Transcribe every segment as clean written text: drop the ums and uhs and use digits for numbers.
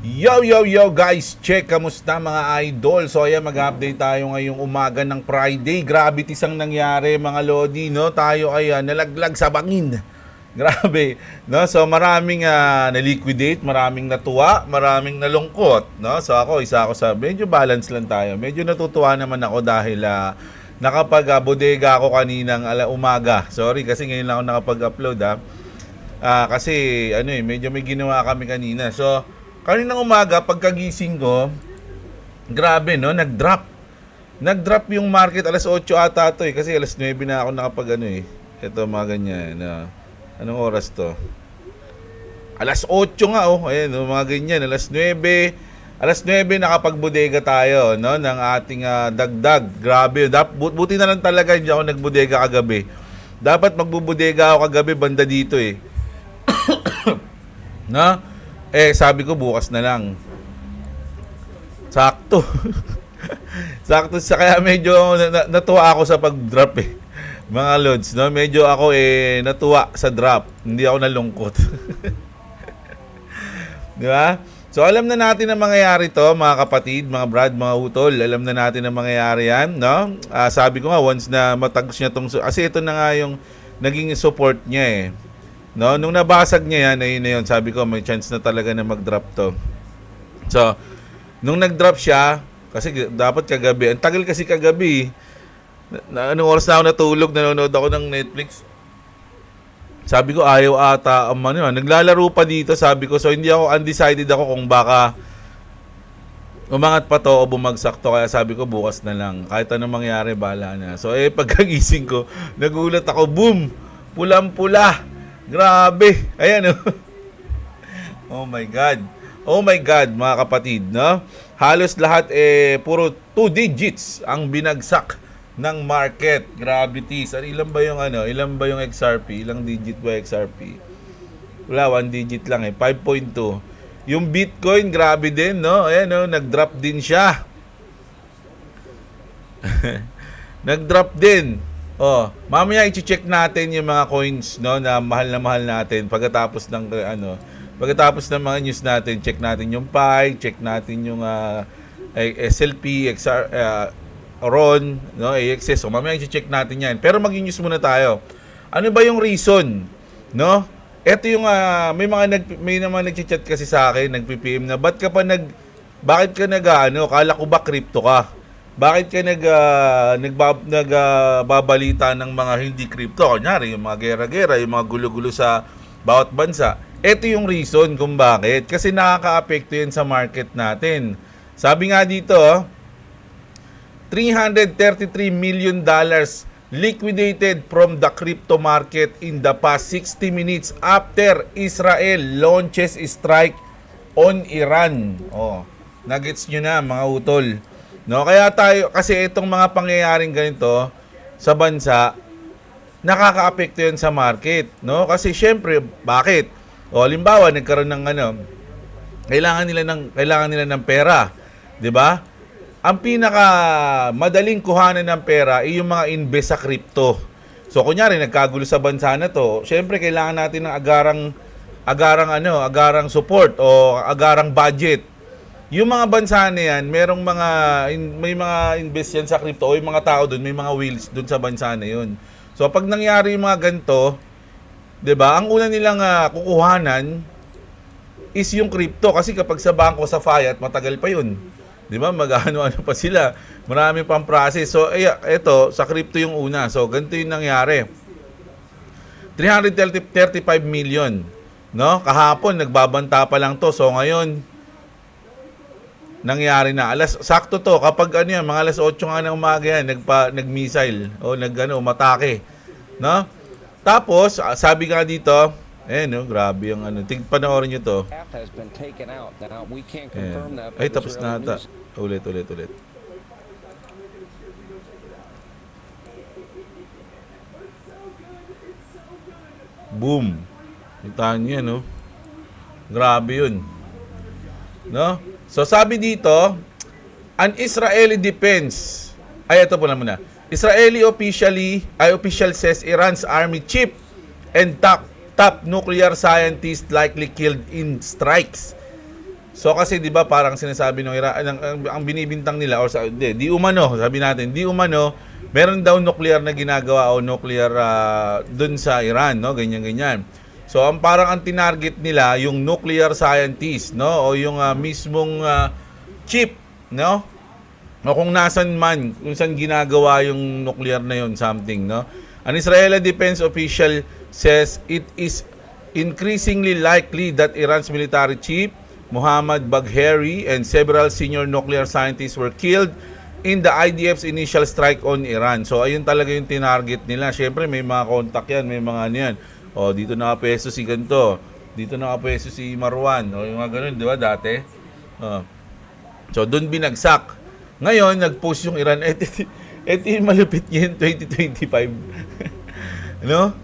Yo guys, check, kamusta mga idol? So ayan, mag-update tayo ngayong umaga ng Friday. Grabe tisang nangyari mga lodi, no? Tayo ay nalaglag sa bangin. Grabe, no? So maraming na-liquidate, maraming natuwa, maraming nalungkot, no? So ako, isa ako sa medyo balance lang tayo. Medyo natutuwa naman ako dahil nakapag-bodega ako kaninang umaga. Sorry kasi ngayon lang ako nakapag-upload kasi medyo may ginawa kami kanina. So kaninang umaga, pagkagising ko, grabe, no? Nag-drop. Nag-drop yung market. Alas 8 ata to kasi alas 9 na ako nakapag Ito, mga ganyan. Anong oras to? Alas 8 nga, Ayan, mga ganyan. Alas 9. Alas 9 nakapagbodega tayo, no? Ng ating dagdag. Grabe. Buti na lang talaga hindi ako nagbodega kagabi. Dapat magbubodega ako kagabi banda dito No? Sabi ko bukas na lang. Sakto. Sakto kaya medyo natuwa ako sa pag-drop Mga lods, no? Medyo ako natuwa sa drop. Hindi ako nalungkot. Di ba? So alam na natin ang mangyayari to, mga kapatid, mga brad, mga utol. Alam na natin ang mangyayari yan, no? Sabi ko nga once na matagos niya tong kasi ito na nga yung naging support niya No, nung nabasag niya yan, ayun na yun, sabi ko may chance na talaga na mag-drop to. So, nung nag-drop siya, kasi dapat kagabi, ang tagal kasi kagabi, anong oras na ako natulog, nanonood ako ng Netflix. Sabi ko, ayaw ata, naglalaro pa dito, sabi ko, so hindi ako, undecided ako kung baka umangat pa to o bumagsak to, kaya sabi ko, bukas na lang. Kahit anong mangyari, bahala na. So, pagkagising ko, nagulat ako, boom! Pulang-pula! Grabe. Ayan Oh my God. Oh my God, mga kapatid, no? Halos lahat puro 2 digits ang binagsak ng market. Gravities. Ilan ba yung Ilan ba yung XRP? Ilang digit ba XRP? Wala, 1 digit lang 5.2. Yung Bitcoin, grabe din, no? Ayan nag-drop din siya. Nag-drop din. Mamaya i-check natin yung mga coins, no, na mahal natin pagkatapos ng pagkatapos ng mga news natin. Check natin yung PAI, check natin yung SLP, RON, no, AXS. So mamaya i-check natin 'yan. Pero mag-news muna tayo. Ano ba yung reason, no? Ito yung may naman nagchat kasi sa akin, nagpi-PM na bakit ka kala ko ba crypto ka? Bakit ka nagbabalita ng mga hindi crypto? Kunyari, yung mga gera-gera, yung mga gulo-gulo sa bawat bansa. Ito yung reason kung bakit. Kasi nakaka-apekto yan sa market natin. Sabi nga dito, $333 million liquidated from the crypto market in the past 60 minutes after Israel launches strike on Iran. Nuggets nyo na, mga utol. No, kaya tayo, kasi itong mga pangyayaring ganito sa bansa, nakakaapekto yan sa market, no? Kasi syempre, bakit? Halimbawa, nagkaroon ng kailangan nila ng pera, 'di ba? Ang pinaka madaling kuhanan ng pera ay yung mga invest sa crypto. So kunyari nagkagulo sa bansa na 'to, syempre kailangan natin ng agarang support o agarang budget. Yung mga bansa na yan, may mga invest yan sa crypto o yung mga tao doon, may mga wheels doon sa bansa na yun. So pag nangyari yung mga ganito, 'di ba? Ang una nilang kukuhanan is yung crypto kasi kapag sa bangko sa fiat, matagal pa yun. 'Di ba? Mag-ano pa sila. Marami pang process. So ito, sa crypto yung una. So ganito yung nangyari. 335 million, no? Kahapon nagbabanta pa lang to. So ngayon nangyari na. Sakto to kapag mga alas 8 nga ng umaga yan, nag-missile o umatake, no? Tapos, sabi nga dito, grabe yung panoorin nyo to. Ay, tapos na ata. Ulit. Boom. Kita nyo yan, no? Grabe yun. No? So sabi dito, an Israeli defense. Ito po na muna. Israeli official says Iran's army chief and top nuclear scientist likely killed in strikes. So kasi 'di ba parang sinasabi ng Iran ang binibintang nila or di umano, sabi natin, di umano meron daw nuclear na ginagawa o nuclear dun sa Iran, no? Ganyan ganyan. So ang parang ang tinarget nila yung nuclear scientist, no? O yung mismong chip, no? O kung nasan man, kung saan ginagawa yung nuclear na yun, something, no? An Israeli defense official says it is increasingly likely that Iran's military chief, Mohammad Bagheri, and several senior nuclear scientists were killed in the IDF's initial strike on Iran. So, ayun talaga yung tinarget nila. Siyempre, may mga contact yan, may mga ano yan. O, dito nakapeso si ganito. Dito nakapeso si Marwan. O, yung mga ganun, di ba, dati? O. So, dun binagsak. Ngayon, nag-post yung Iran. Ito yung malupit niya yung 2025. No?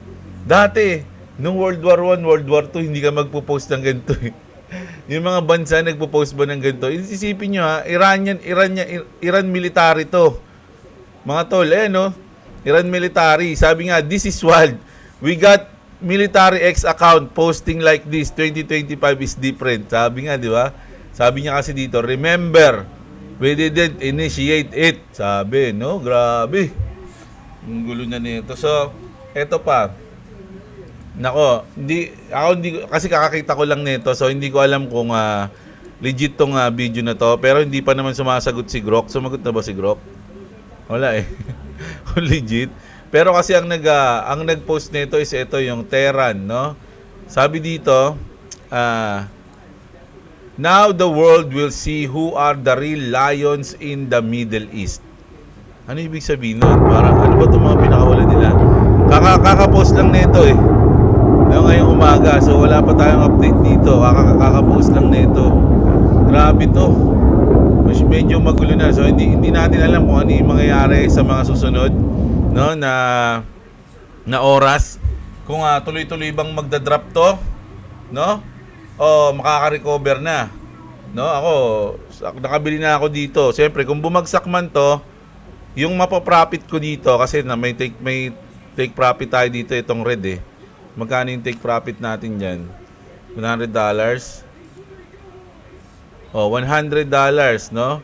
Dati, nung World War I, World War II, hindi ka magpo-post ng ganito. Yung mga bansa nagpo-post ba ng ganito? Isipin nyo Iran military to. Mga tol, no? Iran military. Sabi nga, this is wild. We got military X account posting like this. 2025 is different. Sabi nga, di ba? Sabi niya kasi dito, remember, we didn't initiate it. Sabi, no? Grabe. Ang gulo na nito. So, eto pa. Nako, hindi kasi kakakita ko lang nito. So, hindi ko alam kung legit tong video na to. Pero hindi pa naman sumasagot si Grok. Sumagot na ba si Grok? Wala eh. Legit. Pero kasi ang nag-post nito is ito yung Tehran, no? Sabi dito, now the world will see who are the real lions in the Middle East. Ano ibig sabihin nun? Parang ano ba itong mga pinakawala nila? Kaka-post lang nito eh. No, ngayong umaga. So wala pa tayong update dito. Kaka-post lang nito. Grabe to. Medyo magulo na. So hindi natin alam kung ano yung mangyayari sa mga susunod, no, na oras. Kung tuloy-tuloy bang magda-drop to, no? O makaka-recover na. No, ako nakabili na ako dito. Siyempre, kung bumagsak man to, yung mapaprofit ko dito kasi may take profit tayo dito itong red eh. Magkano yung take profit natin diyan? $100. Oh, $100, no?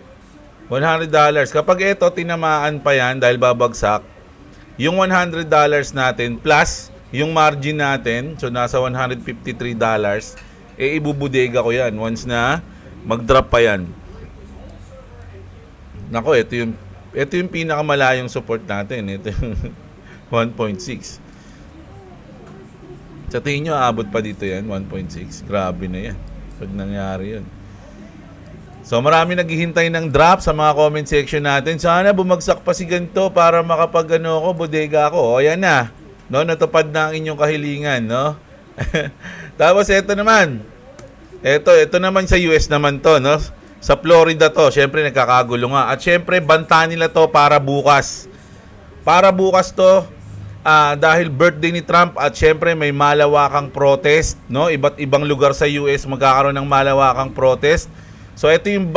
$100. Kapag ito tinamaan pa yan dahil babagsak, yung $100 natin plus yung margin natin, so nasa $153, ibubudega ko yan once na mag-drop pa yan. Nako, ito yung pinakamalayong support natin. Ito yung 1.6. Sa tingin nyo, aabot pa dito yan, 1.6. Grabe na yan pag nangyari yun. So marami naghihintay ng drop sa mga comment section natin. Sana bumagsak pa si ganito para makapag bodega ako. O yan na, no? Natupad na ang inyong kahilingan, no? Tapos ito naman. Ito naman sa US naman to, no? Sa Florida to, syempre nagkakagulo nga. At syempre banta nila to para bukas. Para bukas to, dahil birthday ni Trump at syempre may malawakang protest, no? Iba't ibang lugar sa US magkakaroon ng malawakang protest. So ito yung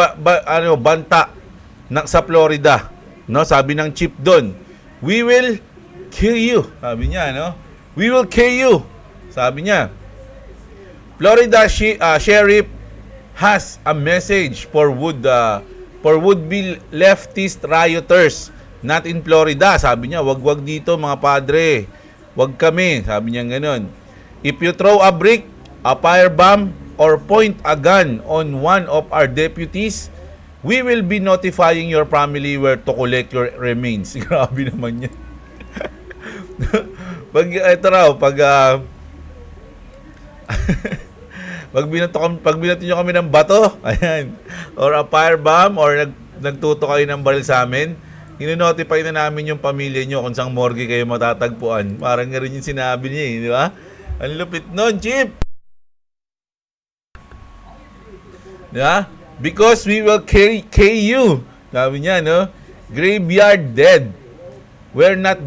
banta sa Florida, no? Sabi ng chief doon, "We will kill you." Sabi niya, no? "We will kill you." Sabi niya. Florida sheriff has a message for would-be leftist rioters not in Florida. Sabi niya, wag dito mga padre. Wag kami. Sabi niya gano'n. "If you throw a brick, a firebomb, or point a gun on one of our deputies, we will be notifying your family where to collect your remains." Grabe naman yan. Pag binato nyo kami ng bato, ayan, or a firebomb, or nagtuto kayo ng baril sa amin, ino-notify na namin yung pamilya nyo kung saan morgue kayo matatagpuan. Parang nga rin yung sinabi niya, di ba? Ang lupit nun, Chip! Di ba? "Because we will kill you." Sabi niya, no? "Graveyard dead. We're not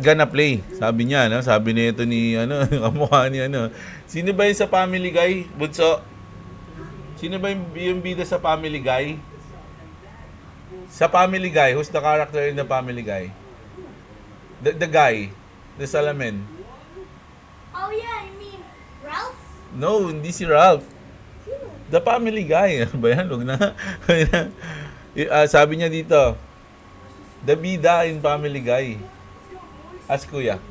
gonna play." Sabi niya, no? Sabi nito ni kamukha ni Sino ba yung sa Family Guy, Bunso? Sino ba yung bida sa Family Guy? Sa Family Guy, who's the character in the Family Guy? The guy, the salamin. Oh yeah, I mean Ralph? No, hindi si Ralph. The Family Guy. Ano ba yan? Huwag na. Sabi niya dito, the bida in Family Guy. Ask Kuya.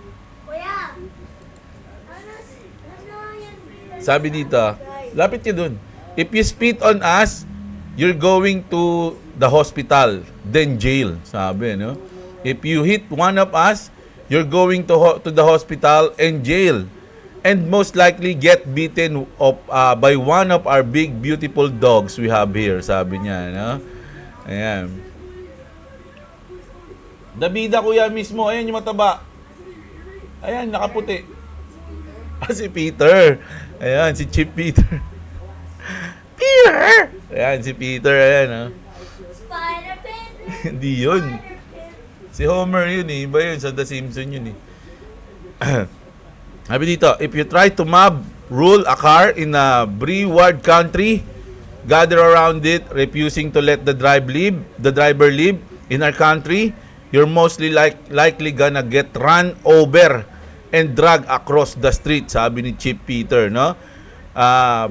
Kuya, ano yan? Sabi dito, lapit ka dun. If you spit on us, you're going to the hospital, then jail. Sabi, no? If you hit one of us, you're going to the hospital and jail. And most likely get beaten by one of our big beautiful dogs we have here. Sabi niya, no? Ayan. Dabida Kuya mismo. Ayan yung mataba. Ayan, nakaputi. Si Peter. Ayan, si Chief Peter. Peter! Ayan, si Peter. Ayan, oh. Spider-Man! Hindi yun. Si Homer yun eh. Iba yun. Sa The Simpsons yun eh. Sabi dito, if you try to rule a car in a Breward country, gather around it, refusing to let the driver leave in our country, you're mostly likely gonna get run over and drag across the street, sabi ni Chief Peter, no?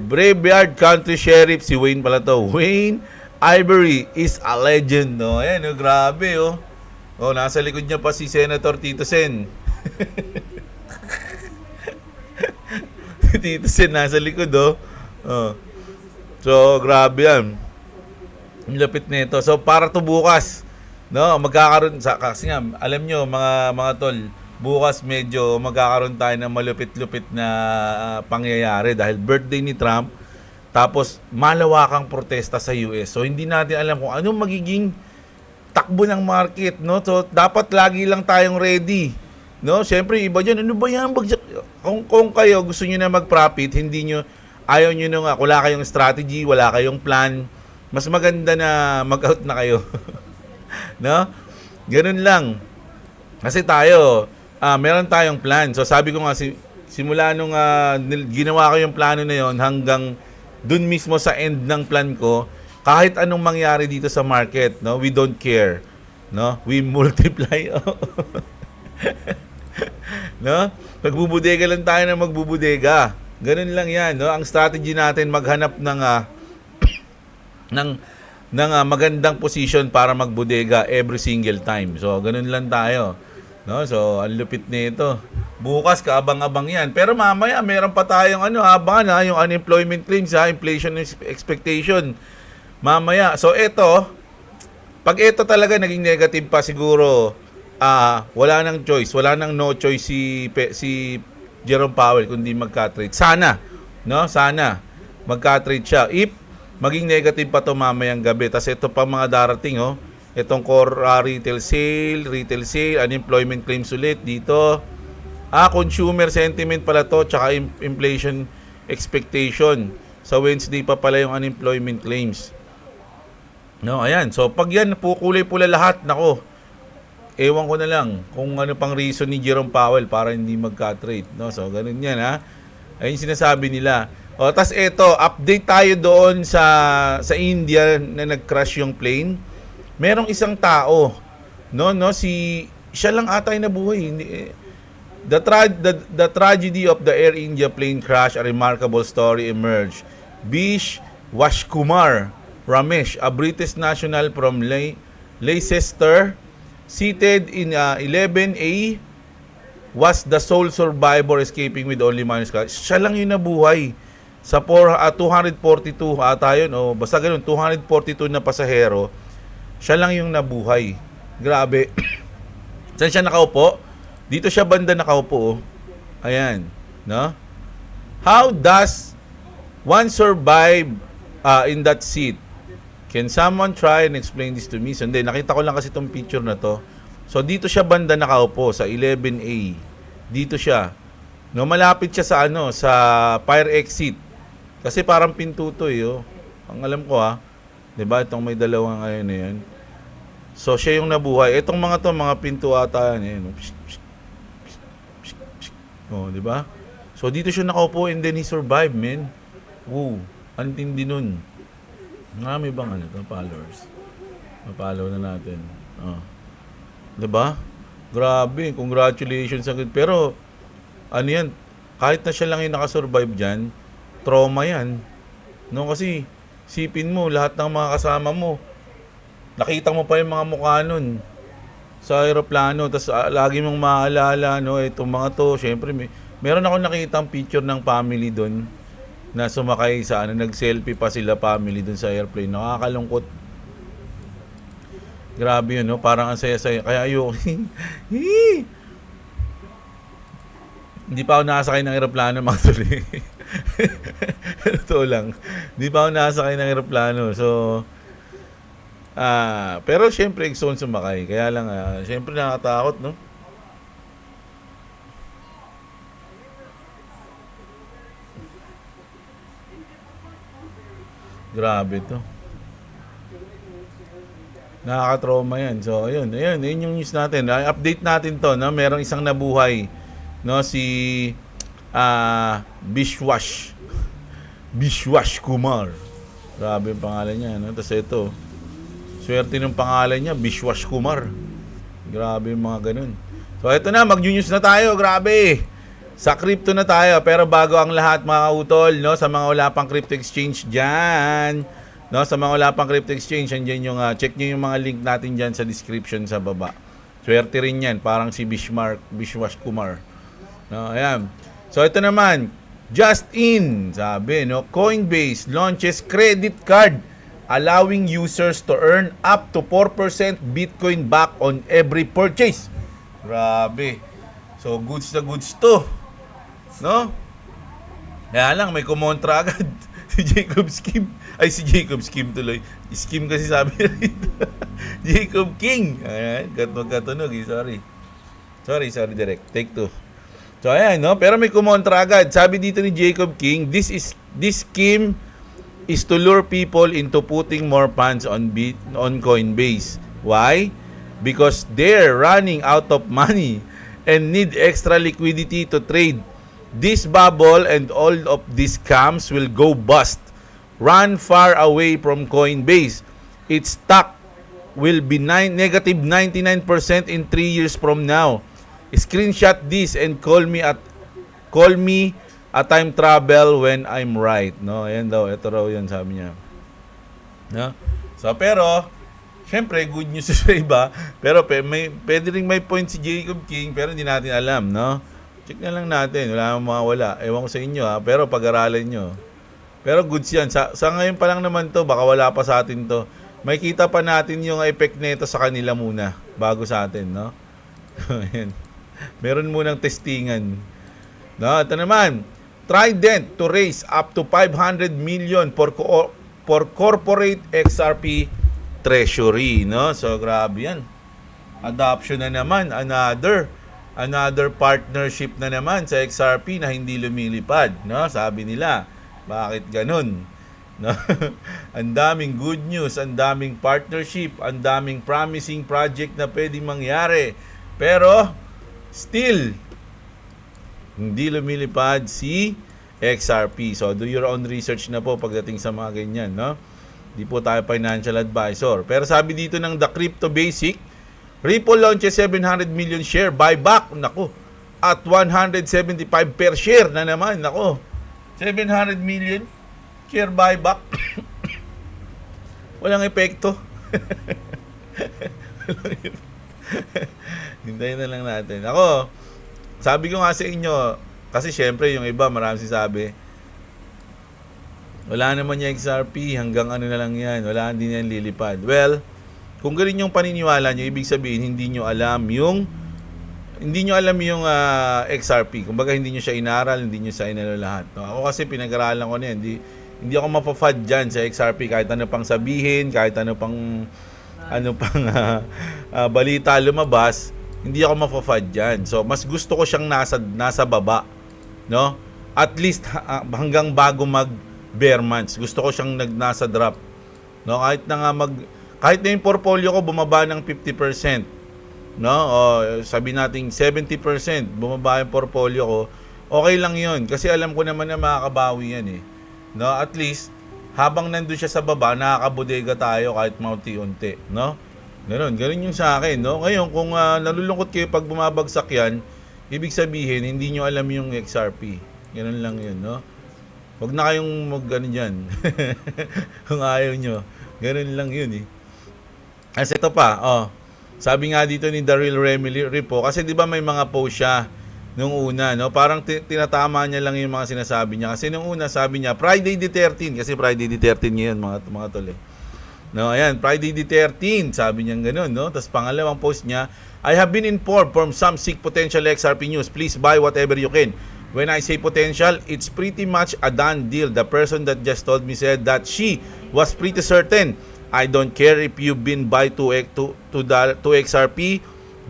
Brevard Country Sheriff, si Wayne pala to. Wayne Ivory is a legend, no? Ayan, oh, grabe, oh. Oh, nasa likod niya pa si Senator Tito Sen. Tito Sen nasa likod, oh. Oh. So, grabe yan. Ang lapit nito. So, para to bukas, no? Magkakaroon, kasi nga, alam nyo, mga tol, bukas medyo magkakaroon tayo ng malupit-lupit na pangyayari dahil birthday ni Trump, tapos malawakang protesta sa US. So, hindi natin alam kung anong magiging takbo ng market, no? So, dapat lagi lang tayong ready, no? Siyempre, iba dyan, ano ba yan? Kung kayo gusto nyo na mag-profit, ayaw nyo nung, wala kayong strategy, wala kayong plan, mas maganda na mag-out na kayo. No? Ganun lang. Kasi tayo, meron tayong plan. So sabi ko nga, simula nung ginawa ko yung plano na yon hanggang dun mismo sa end ng plan ko, kahit anong mangyari dito sa market, no, we don't care. No? We multiply. No? Magbubudega lang tayo na magbubudega. Ganun lang yan, no? Ang strategy natin maghanap ng magandang position para magbudega every single time. So, ganun lang tayo. No? So, ang lupit nito. Bukas, kaabang-abang yan. Pero mamaya, meron pa tayong abangan, yung unemployment claims, inflation expectation. Mamaya. So, pag ito talaga naging negative pa, siguro, wala nang choice. Wala nang no choice si Jerome Powell kundi magka-trade. Sana, no? Sana magka-trade siya. If maging negative pa to mamayang gabi. Tapos ito pa mga darating, oh. Itong core retail sale, unemployment claims ulit dito. Consumer sentiment pala to, tsaka inflation expectation. Sa Wednesday pa pala yung unemployment claims. No, ayan. So pag yan po kulay pula lahat, nako. Ewan ko na lang kung ano pang reason ni Jerome Powell para hindi magka-trade, no? So ganun yan, ha. Ayun sinasabi nila. O, tas eto, update tayo doon sa India na nag-crash yung plane. Merong isang tao, no, siya lang ata yung nabuhay. The tragedy of the Air India plane crash, a remarkable story emerged. Bish Washkumar Ramesh, a British national from Leicester, seated in 11A, was the sole survivor escaping with only minus. Siya lang yung nabuhay. Sa 242 ata yun, o basta ganun, 242 na pasahero, siya lang yung nabuhay. Grabe. Saan siya nakaupo? Dito siya banda nakaupo. Ayan. No? How does one survive in that seat? Can someone try and explain this to me? So, hindi, nakita ko lang kasi itong picture na to. So, dito siya banda nakaupo sa 11A. Dito siya. No, malapit siya sa sa fire exit. Kasi parang pinto to, oh. Ang alam ko, 'di ba? Itong may dalawang na yan. So, siya yung nabuhay. Itong mga to, mga pinto ata yan. Oh, 'di ba? So, dito siya nakaupo and then he survived, man. Woo. Ang tindi nun. May bang followers? Ma-follow na natin. Oh. 'Di ba? Grabe, congratulations sa good. Pero yan, kahit na siya lang yung nakasurvive diyan, trauma yan. No, kasi sipin mo lahat ng mga kasama mo. Nakita mo pa yung mga mukha nun sa aeroplano, tapos lagi mong maalala, no, itong mga to, syempre meron ako nakitang picture ng family doon na sumakay sa nag-selfie pa sila family doon sa airplane. Nakakalungkot. Grabe yun, no? Parang ang saya-saya. Kaya ayoko. Hindi pa ako nakasakay ng aeroplano, mga tol. Totoo lang. Hindi pa ako nakasakay ng aeroplano. So, pero syempre, gusto kong sumakay. Kaya lang, syempre nakakatakot, no? Grabe to. Nakaka-trauma yan. So, ayun yung news natin. Update natin to, no? Merong isang nabuhay, no? Si Bishwash Kumar. Grabe yung pangalan niya, no? Tapos ito, swerte ng pangalan niya, Bishwash Kumar. Grabe yung mga ganun. So, ito na, mag-news na tayo. Grabe. Sa crypto na tayo. Pero bago ang lahat, mga utol, no? Sa mga wala pang crypto exchange dyan, no, sa mga wala pang crypto exchange, andyan yung check nyo yung mga link natin dyan sa description sa baba. Swerte rin yan, parang si Bishwash Kumar. No, ayan. So ito naman, just in, sabi, no, Coinbase launches credit card allowing users to earn up to 4% Bitcoin back on every purchase. Grabe. So goods na goods to. No? Kaya lang may kumontra agad. Si Jacob Scheme tuloy. Scheme kasi sabi rito. Jacob King. Ayan, magkatunog eh. Sorry, direct. Take 2. So, ayan, no? Pero may kumontra agad. Sabi dito ni Jacob King, this scheme is to lure people into putting more funds on Coinbase. Why? Because they're running out of money and need extra liquidity to trade. This bubble and all of these scams will go bust. Run far away from Coinbase. Its stock will be negative 99% in 3 years from now. Screenshot this and call me a time travel when I'm right. No, ayan daw, ito raw 'yun sabi niya. No? So pero syempre good news sa iba, pero pwede ring may point si Jacob King pero hindi natin alam, no? Check na lang natin. Wala namang mawawala. Ewan ko sa inyo, pero pag-aralan nyo. Pero goods yan. Sa ngayon pa lang naman to, baka wala pa sa atin to. May kita pa natin yung effect nito sa kanila muna, bago sa atin, no? Meron munang testingan. No, ito naman. Trident to raise up to 500 million for corporate XRP treasury, no? So, grabe yan. Adoption na naman. Another partnership na naman sa XRP na hindi lumilipad, no? Sabi nila, bakit ganun? No? Ang daming good news, ang daming partnership, ang daming promising project na pwedeng mangyari. Pero still hindi lumilipad si XRP. So do your own research na po pagdating sa mga ganyan, no? Di po tayo financial advisor. Pero sabi dito ng The Crypto Basic, Ripple launches 700 million share buyback, nako, at 175 per share na naman, nako. 700 million share buyback. Walang epekto. Hintayin na lang natin. Ako, sabi ko nga sa inyo, kasi syempre yung iba marami sabi, wala naman yung XRP, hanggang ano na lang yan, wala din yan lilipad. Well, kung ganun yung paniniwala nyo, ibig sabihin hindi nyo alam yung XRP. Kumbaga hindi nyo siya inaral, hindi nyo siya inalalahat. No? Ako kasi pinag-aralan ko na yan. Hindi ako mapafad dyan sa XRP kahit ano pang sabihin, kahit ano pang balita lumabas, hindi ako mapafad dyan. So mas gusto ko siyang nasa baba, no? At least hanggang bago mag bear months. Gusto ko siyang nasa drop. No, kahit na yung portfolio ko bumaba ng 50%, no? O sabi nating 70% bumaba yung portfolio ko, okay lang 'yun kasi alam ko naman na makakabawi yan eh. No, at least habang nandoon siya sa baba, nakakabodega tayo kahit maunti-unti, no? Ganun yung sa akin, no? Ngayon, kung nalulungkot kayo pag bumabagsak yan, ibig sabihin, hindi nyo alam yung XRP. Ganun lang yun, no? Huwag na kayong mag-ano dyan. Kung ayaw nyo. Ganun lang yun eh. Kasi ito pa, sabi nga dito ni Daryl Ripo, kasi di ba may mga post siya nung una, no? Parang tinatama niya lang yung mga sinasabi niya. Kasi nung una, sabi niya, Friday the 13, kasi Friday the 13 ngayon, mga tol eh. No, ayan, Friday the 13, sabi niya gano'n, no? Tapos pangalawang post niya, I have been informed from some sick potential XRP news. Please buy whatever you can. When I say potential, it's pretty much a done deal. The person that just told me said that she was pretty certain. I don't care if you've been buy to XRP,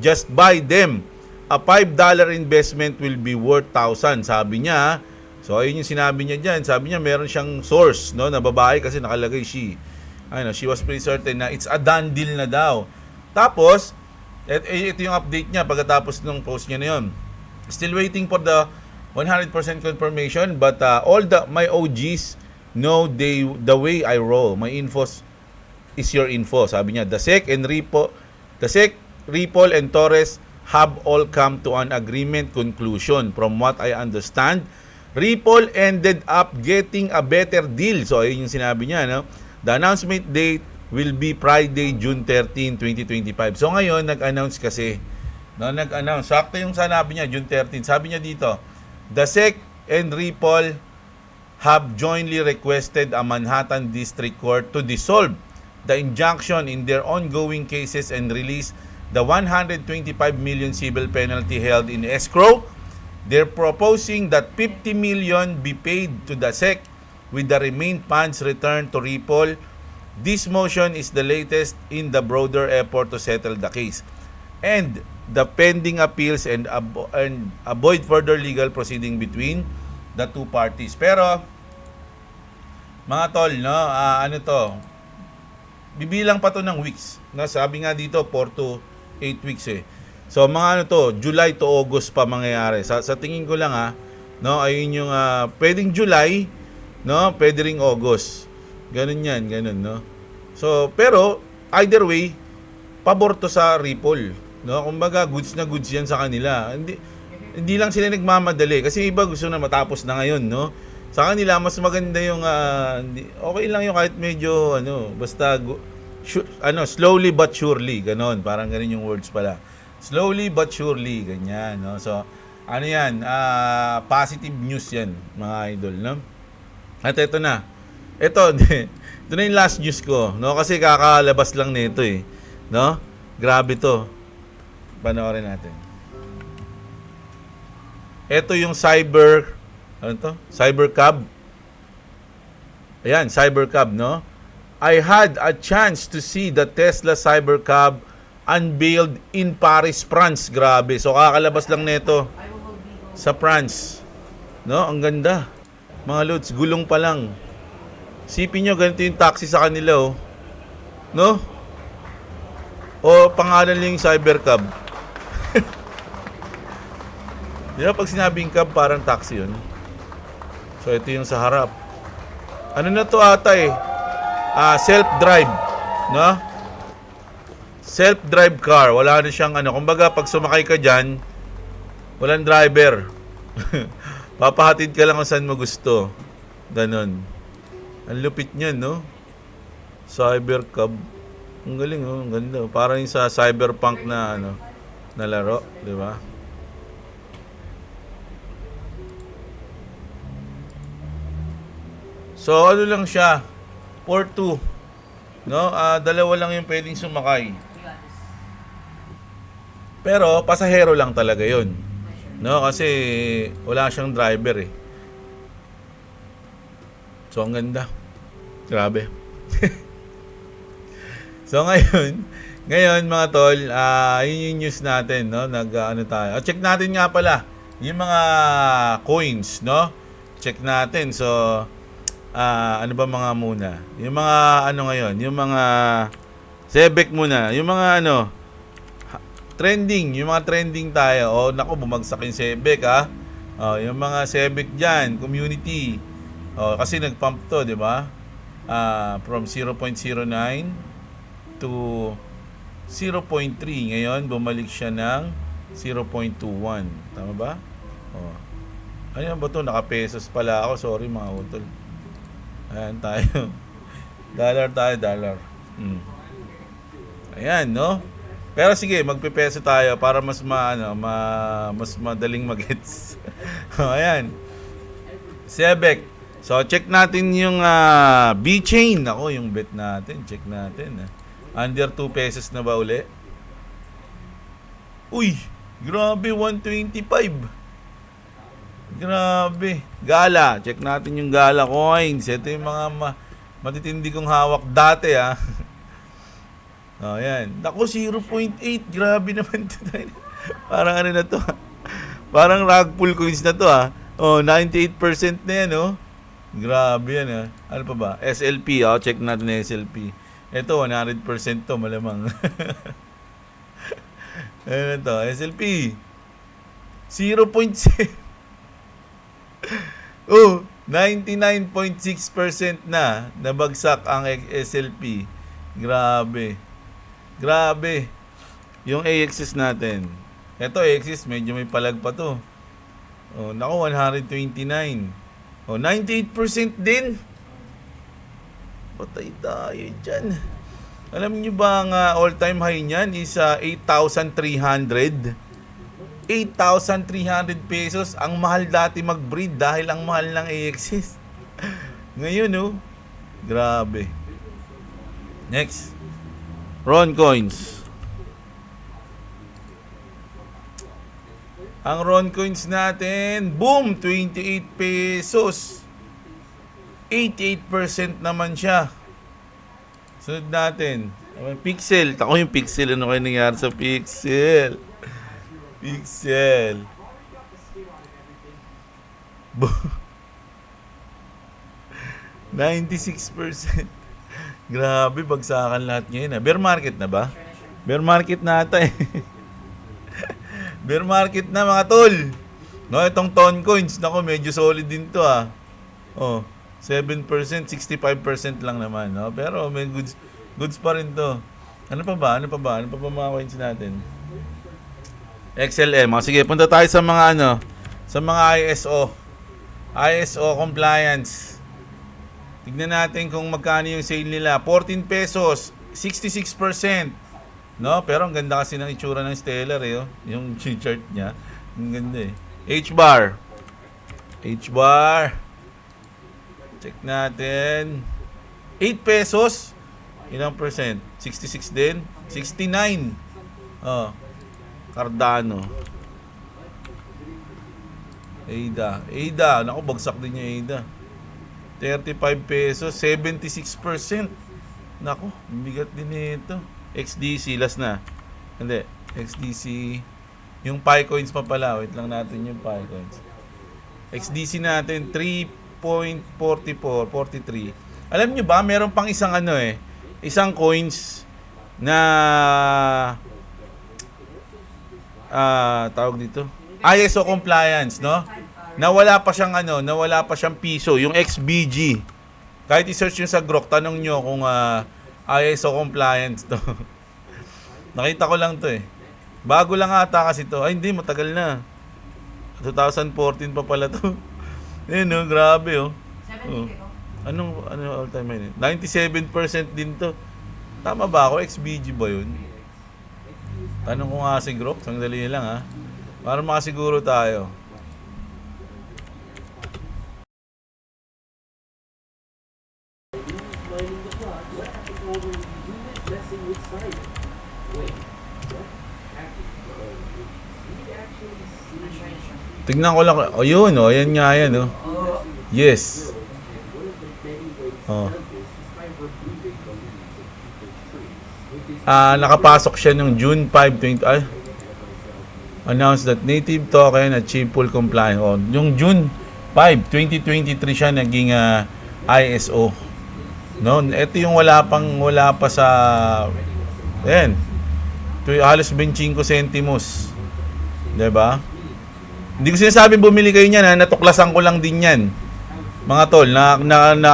just buy them. A $5 investment will be worth 1,000, sabi niya. So ayun yung sinabi niya diyan. Sabi niya meron siyang source, no, na babae kasi nakalagay she. She was pretty certain na it's a done deal na daw. Tapos ito yung update niya pagkatapos ng post niya na yun. Still waiting for the 100% confirmation, but all my OGs know the way I roll. My infos is your info, sabi niya. The SEC, Ripple, and Torres have all come to an agreement conclusion. From what I understand, Ripple ended up getting a better deal. So, ayun yung sinabi niya, no? The announcement date will be Friday, June 13, 2025. So, ngayon, nag-announce kasi. No, nag-announce. Sakto yung sinabi niya, June 13. Sabi niya dito, the SEC and Ripple have jointly requested a Manhattan District Court to dissolve the injunction in their ongoing cases and release the 125 million civil penalty held in escrow. They're proposing that 50 million be paid to the SEC with the remaining funds returned to Ripple. This motion is the latest in the broader effort to settle the case and the pending appeals and avoid further legal proceeding between the two parties. Pero mga tol, no, bibilang pa to ng weeks. No, sabi nga dito 4 to 8 weeks eh. So mga July to August pa mangyayari. Sa tingin ko lang no, ayun yung pwedeng July, no, pwede ring August. Ganun yan, ganun, no. So pero either way, pabor to sa Ripple. No, kumbaga goods na goods 'yan sa kanila. Hindi lang sila nagmamadali kasi iba gusto na matapos na ngayon, no. Sa kanila mas maganda yung okay lang yung kahit medyo basta slowly but surely, ganon. Parang ganun yung words pala. Slowly but surely, ganyan, no. So ano 'yan? Positive news 'yan, mga idol, no. At ito na. Ito na yung last news ko, no, kasi kakalabas lang nito eh, no. Grabe to. Panoorin natin. Ito yung Cybercab. Ayan, Cybercab, no? I had a chance to see the Tesla Cybercab unveiled in Paris, France. Grabe. So, kakalabas lang nito sa France. No? Ang ganda. Mga lods, gulong pa lang. Sipin nyo, ganito yung taxi sa kanila, oh. No? O, pangalan lang yung Cybercab. Di ba pag sinabing cab, parang taxi yun. So, ito yung sa harap. Ano na to ata eh? Self-drive. No? Self-drive car. Wala na siyang kumbaga, pag sumakay ka dyan, walang driver. Papahatid ka lang kung saan mo gusto. Ganon. Ang lupit niyan, no? Cybercab. Ang galing, oh. Ang ganda. Parang yung sa cyberpunk na, na laro. Di ba? So, ano lang siya? 4-2. No? Dalawa lang yung pwedeng sumakay. Pero, pasahero lang talaga yun. No? Kasi, wala siyang driver eh. So, ang ganda. Grabe. So, ngayon mga tol, yun yung news natin, no? Tayo. Check natin nga pala, yung mga coins, no? Check natin. So, ano ba mga muna? Yung mga ngayon, yung mga Sebek muna, yung mga trending, yung mga trending tayo. Nako, bumagsak yung Sebek, yung mga Sebek diyan, community. Kasi nag-pump to, 'di ba? From 0.09 to 0.3. Ngayon, bumalik siya ng 0.21. Tama ba? Ano ba to? Naka-pesos pala ako. Sorry mga utol. Ayan tayo. Dollar tayo, dollar. Ayan, no? Pero sige, magpe-peso tayo para mas mas madaling mag-gets. Ayan. Sebek. So, check natin yung B-Chain. Ako, yung bet natin. Check natin. Under 2 pesos na ba uli? Uy! Grabe, 125. Grabe. Gala. Check natin yung Gala coins. Ito yung mga matitindi kong hawak dati, ha. Oh, yan. Naku, 0.8. Grabe naman ito. Parang ano na to, ha? Parang rug pull coins na to, ha. Oh, 98% na yan, oh. Grabe yan, ha. Ano pa ba? SLP, oh. Check natin na SLP. Ito, 100% to, malamang. Ano to? SLP. 0.7. Oh, 99.6% na nabagsak ang SLP. Grabe. Grabe. Yung AXS natin. Ito, AXS, medyo may palag pa to. Oh, naku, 129. Oh, 98% din. Patay tayo dyan. Alam niyo ba ang all-time high niyan is 8,300? 8,300 pesos. Ang mahal dati mag-breed dahil ang mahal ng AXS. Ngayon, oh. Grabe. Next. Ron Coins. Ang Ron Coins natin, boom! 28 pesos. 88% naman siya. Sunod natin. Pixel. Ako yung Pixel. Ano kayo nangyari sa Pixel? Pixel. 96%. Grabe, bagsakan lahat ngayon. Bear market na ba? Bear market na ata eh. Bear market na mga tol. No, itong Ton Coins, nako medyo solid din to ah. Oh, 7%, 65% lang naman, no? Pero may goods pa rin to. Ano pa ba? Ano pa mga coins natin? XLM. Sige, punta tayo sa mga sa mga ISO. ISO compliance. Tignan natin kung magkano yung sale nila. 14 pesos, 66%. No? Pero ang ganda kasi ng itsura ng Stellar eh. Oh. Yung chart niya. Ang ganda eh. H-bar. H-bar. Check natin. 8 pesos. Ilang percent? 66 din? 69. Oh. Cardano. ADA. Naku, bagsak din yung ADA. 35 pesos, 76%. Naku, bigat din ito. XDC, last na. Hindi, XDC. Yung Pi coins pa pala. Wait lang natin yung Pi coins. XDC natin, 3.44, 43. Alam nyo ba, meron pang isang isang coins na tawag dito, ISO compliance, no? Nawala pa siyang piso, yung XBG. Kahit i-search nyo sa Grok, tanong nyo kung ISO compliance to. Nakita ko lang to eh. Bago lang ata kasi to. Ay hindi, matagal na. 2014 pa pala to. Ayun no, grabe oh. Oh. Ano all time high? 97% din to. Tama ba ako? XBG ba yun? Tanong ko nga si Grok, sandali lang ha. Para makasiguro tayo. Tignan ko lang. O yun, ayan nga yan, oh. Yes. Oh. Nakapasok siya nung June 5, 20, announced that native token achieve full compliance. Oh, yung June 5, 2023 siya naging ISO. No, ito yung wala pa sa ayan. Halos 25 centimos. 'Di ba? Hindi ko sinasabing bumili kayo niyan, natuklasan ko lang din 'yan. Mga tol, na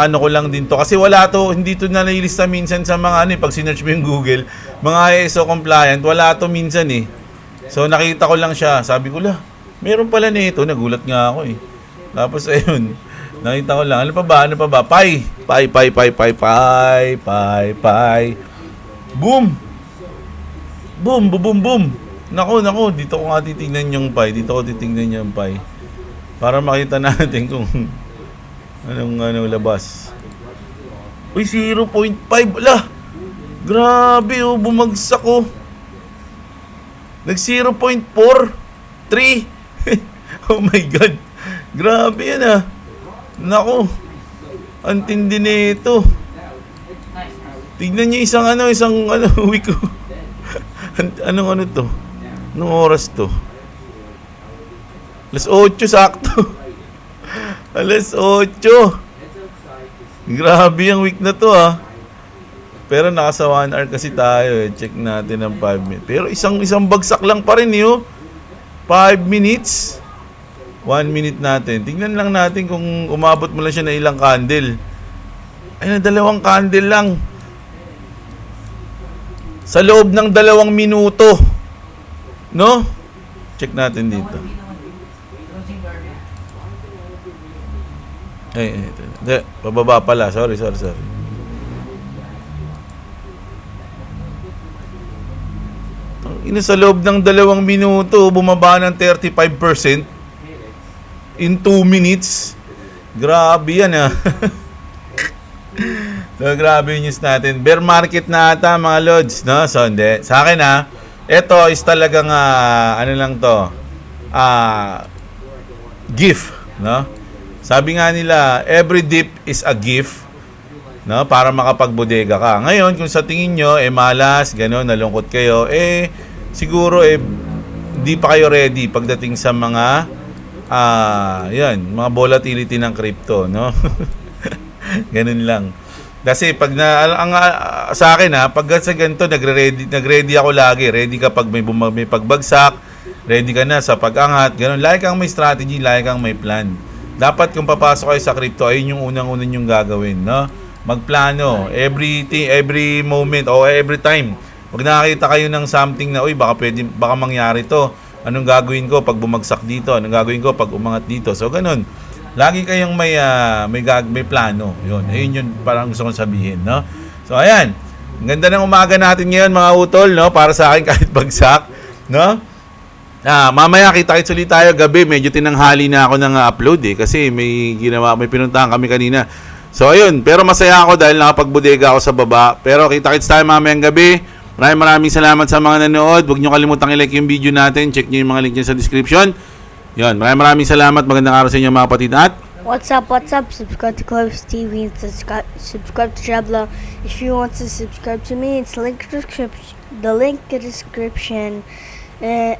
ano ko lang din to kasi wala to, hindi to na nilista minsan sa mga pag sinearch mo yung Google, mga ISO compliant, wala to minsan eh. So nakita ko lang siya, sabi ko la, meron pala nito, nagulat nga ako eh. Tapos ayun, nakita ko lang, ano pa ba? Pai. Boom! Boom, boom, boom, boom. Nako, dito ko nga titingnan yung pai. Para makita natin kung anong labas. Uy, 0.5. Ala! Grabe, oh, bumagsak, oh. Nag 0.4. 3. Oh my God. Grabe yan, ah. Nako. Ang tindi nito. Tignan niyo isang week ko. Anong to? Anong oras to? Alas 8 sakto. Alas 8. Grabe ang week na to, ah. Pero nakasa 1 hour kasi tayo, eh. Check natin ang 5 minutes. Pero isang bagsak lang pa rin, yo. 5 minutes. 1 minute natin. Tingnan lang natin kung umabot mo lang siya na ilang candle. Ay, na 2 candle lang. Sa loob ng 2 minuto. No? Check natin dito. Hindi, pababa pala. Sorry. Sa loob ng 2 minuto, bumaba ng 35% in 2 minutes. Grabe yan, ah. So, grabe yung news natin. Bear market na ata, mga lods, no? So, hindi. Sa akin, ha, ito is talagang, gift, no? Sabi nga nila, every dip is a gift, no? Para makapagbodega ka. Ngayon, kung sa tingin nyo, malas, gano'n, nalungkot kayo, siguro, hindi pa kayo ready pagdating sa mga, mga volatility ng crypto, no? Ganun lang. Kasi pag sa akin, pag sa ganito, nagready ako lagi. Ready ka pag may pagbagsak, ready ka na sa pag-angat, ganun. Lagi kang may strategy, lagi kang may plan. Dapat kung papasok kayo sa crypto, ayun yung unang-unang yung gagawin, no? Magplano, every moment o every time. Pag nakakita kayo ng something na, baka mangyari to. Anong gagawin ko pag bumagsak dito? Anong gagawin ko pag umangat dito? So, ganun. Lagi kayong may plano. Ayun yun parang gusto kong sabihin, no? So, ayan. Ang ganda ng umaga natin ngayon, mga utol, no? Para sa akin kahit bagsak, no? Mamaya kita-kits ulit tayo gabi. Medyo tinanghali na ako ng upload, kasi may pinuntahan kami kanina. So, ayun. Pero masaya ako dahil nakapagbodega ako sa baba. Pero kita-kits tayo mamayang gabi. Maraming salamat sa mga nanood. Huwag nyo kalimutang i-like yung video natin. Check nyo yung mga link dyan sa description. Yun, maraming salamat. Magandang araw sa inyo, mga kapatid. At What's up? Subscribe to Clovis TV and subscribe to Shabla. If you want to subscribe to me, it's the link in the description.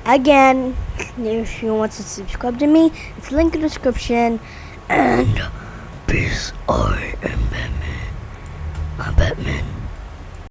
Again, if you want to subscribe to me, it's the link in the description. And peace. I am Batman. I'm Batman.